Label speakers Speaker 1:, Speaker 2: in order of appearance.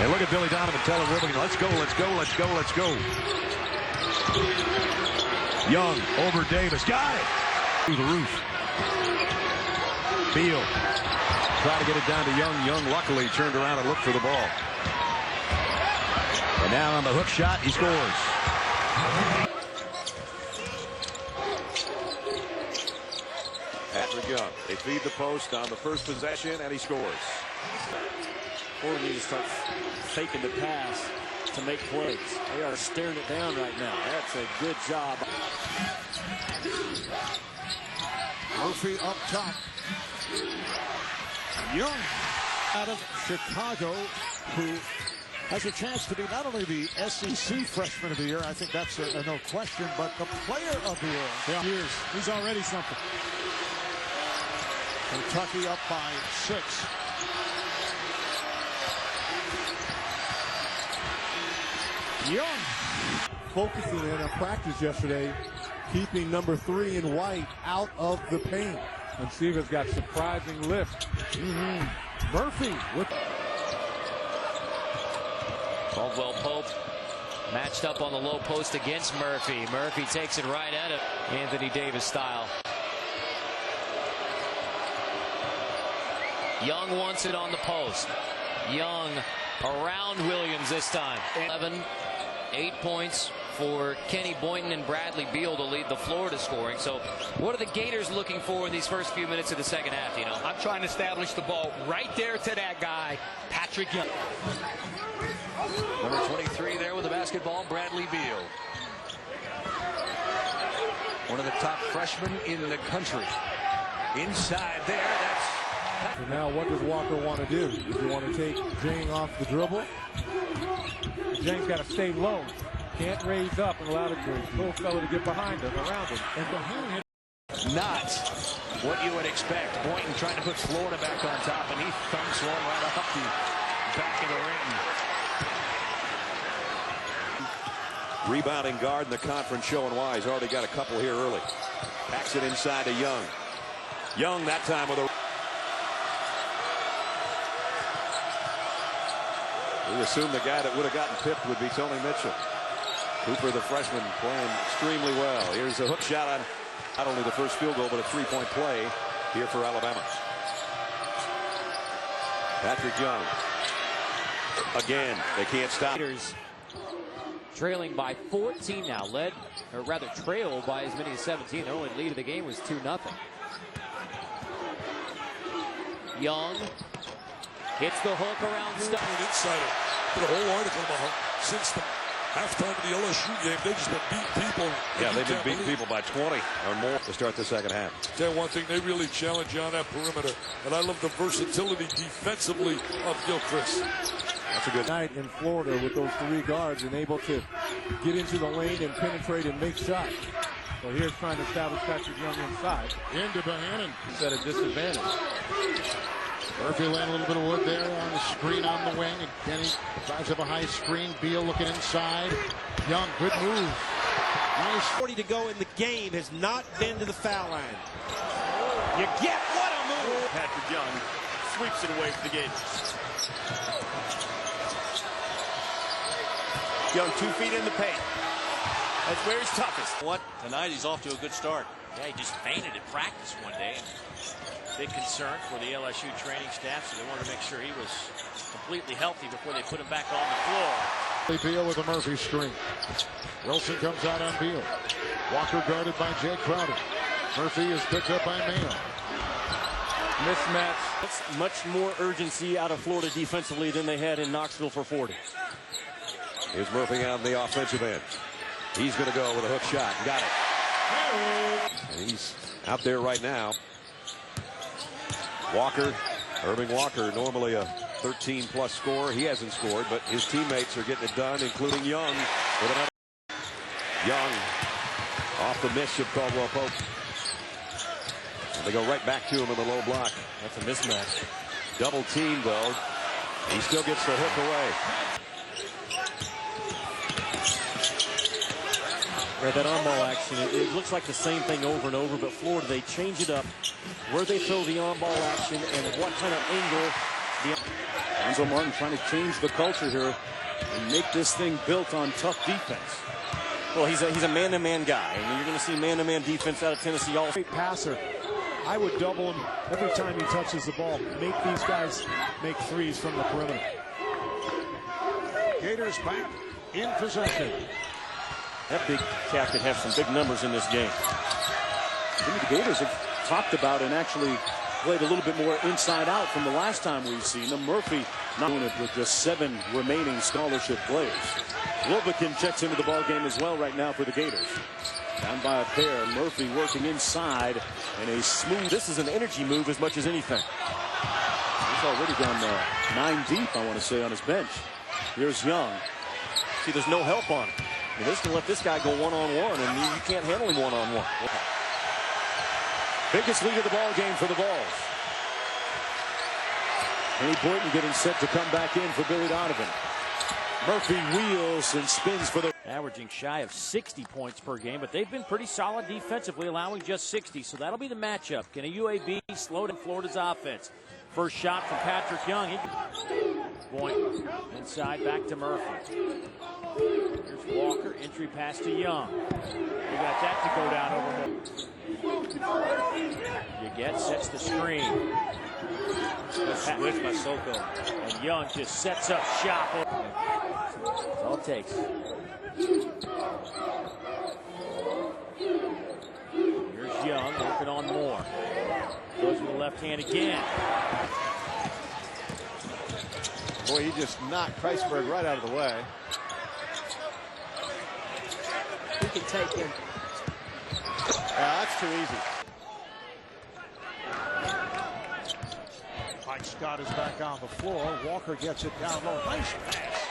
Speaker 1: And look at Billy Donovan telling Wilmington, let's go, let's go, let's go, let's go. Young over Davis. Got it. Through the roof. Beal. Try to get it down to Young. Young luckily turned around and looked for the ball. And now on the hook shot, he scores.
Speaker 2: Patrick Young. They feed the post on the first possession, and he scores.
Speaker 3: Ford needs to start faking the pass to make plays. They are staring it down right now. That's a good job.
Speaker 4: Murphy up top. Young out of Chicago, who has a chance to be not only the SEC Freshman of the Year, I think that's a no question, but the Player of the Year. Yeah. Years. He's already something. Kentucky up by 6. Young focusing in on practice yesterday, keeping number 3 in white out of the paint.
Speaker 5: And Steven's got surprising lift.
Speaker 4: Murphy with
Speaker 6: Caldwell Pope matched up on the low post against Murphy. Murphy takes it right at it. Anthony Davis style. Young wants it on the post. Young around Williams this time. 8 points for Kenny Boynton and Bradley Beal to lead the Florida scoring. So what are the Gators looking for in these first few minutes of the second half, you know?
Speaker 7: I'm trying to establish the ball right there to that guy, Patrick Young.
Speaker 1: Number 23 there with the basketball, Bradley Beal. One of the top freshmen in the country. Inside there, that's...
Speaker 4: So now what does Walker want to do? Does he want to take Jang off the dribble?
Speaker 5: Jang's got to stay low. Can't raise up and allow the little fellow to get behind him, around him. And behind him.
Speaker 1: Not what you would expect. Boynton trying to put Florida back on top, and he thumps one right up the back of the ring.
Speaker 2: Rebounding guard in the conference showing why. He's already got a couple here early. Backs it inside to Young. Young that time with a... We assumed the guy that would have gotten pipped would be Tony Mitchell. Cooper, the freshman, playing extremely well. Here's a hook shot on not only the first field goal, but a three-point play here for Alabama. Patrick Young. Again, they can't stop.
Speaker 6: Gators trailing by 14 now, led, or rather trailed by as many as 17. Their only lead of the game was 2-0. Young hits the hook around Stubb.
Speaker 8: Insider did a whole article about since the halftime of the LSU game, they've just been beating people.
Speaker 2: Yeah, they've been beating people by 20 or more to start the second half.
Speaker 8: Tell you one thing, they really challenge you on that perimeter, and I love the versatility defensively of Gilchrist.
Speaker 2: That's a good
Speaker 4: night in Florida with those 3 guards and able to get into the lane and penetrate and make shots. So here's trying to establish Patrick Young inside. Into Bohannon.
Speaker 5: He's at a disadvantage.
Speaker 4: Murphy laying a little bit of wood there on the screen on the wing. And Kenny tries up a high screen. Beal looking inside. Young, good move. Nice.
Speaker 3: 40 to go in the game, has not been to the foul line. You get what a move.
Speaker 7: Patrick Young sweeps it away for the Gators.
Speaker 3: Young 2 feet in the paint. That's where he's toughest.
Speaker 7: Tonight he's off to a good start.
Speaker 9: Yeah, he just fainted at practice one day. Big concern for the LSU training staff, so they wanted to make sure he was completely healthy before they put him back on the floor.
Speaker 4: Beal with a Murphy screen. Wilson comes out on Beal. Walker guarded by Jay Crowder. Murphy is picked up by Mayo.
Speaker 5: Mismatch.
Speaker 3: That's much more urgency out of Florida defensively than they had in Knoxville for 40.
Speaker 2: Here's Murphy on the offensive end. He's going to go with a hook shot. Got it. And he's out there right now. Walker, Irving Walker, normally a 13-plus scorer. He hasn't scored, but his teammates are getting it done, including Young with another. Young off the miss of Caldwell Pope. And they go right back to him in the low block.
Speaker 3: That's a mismatch.
Speaker 2: Double team, though. He still gets the hook away.
Speaker 3: Right, that on ball action, it looks like the same thing over and over, but Florida, they change it up. Where they throw the on ball action and what kind of angle.
Speaker 10: Alonzo Martin trying to change the culture here and make this thing built on tough defense.
Speaker 3: Well, he's a man-to-man guy. I mean, you're going to see man-to-man defense out of Tennessee all.
Speaker 4: Great passer. I would double him every time he touches the ball. Make these guys make threes from the perimeter. Gators back in possession.
Speaker 3: That big cat could have some big numbers in this game.
Speaker 10: The Gators have talked about and actually played a little bit more inside out from the last time we've seen them. Murphy not doing it with just 7 remaining scholarship players. Wilbekin checks into the ball game as well right now for the Gators. Down by a pair. Murphy working inside and a smooth.
Speaker 3: This is an energy move as much as anything.
Speaker 10: He's already gone 9 deep, I want to say, on his bench. Here's Young.
Speaker 3: See, there's no help on him. I mean, they're just going to let this guy go one-on-one, and you can't handle him one-on-one.
Speaker 10: Biggest lead of the ball game for the Vols. Kenny Boynton getting set to come back in for Billy Donovan. Murphy wheels and spins for the...
Speaker 9: Averaging shy of 60 points per game, but they've been pretty solid defensively, allowing just 60. So that'll be the matchup. Can a UAB slow down Florida's offense? First shot from Patrick Young. Boynton inside back to Murphy. Here's Walker. Entry pass to Young. We got that to go down over. You get sets the screen. With Masoko. And Young just sets up shop. That's all it takes. Here's Young working on Moore. Goes with the left hand again.
Speaker 4: Boy, he just knocked Kreisberg right out of the way.
Speaker 11: He can take him.
Speaker 4: Yeah, that's too easy. Mike Scott is back on the floor. Walker gets it down low. Nice pass.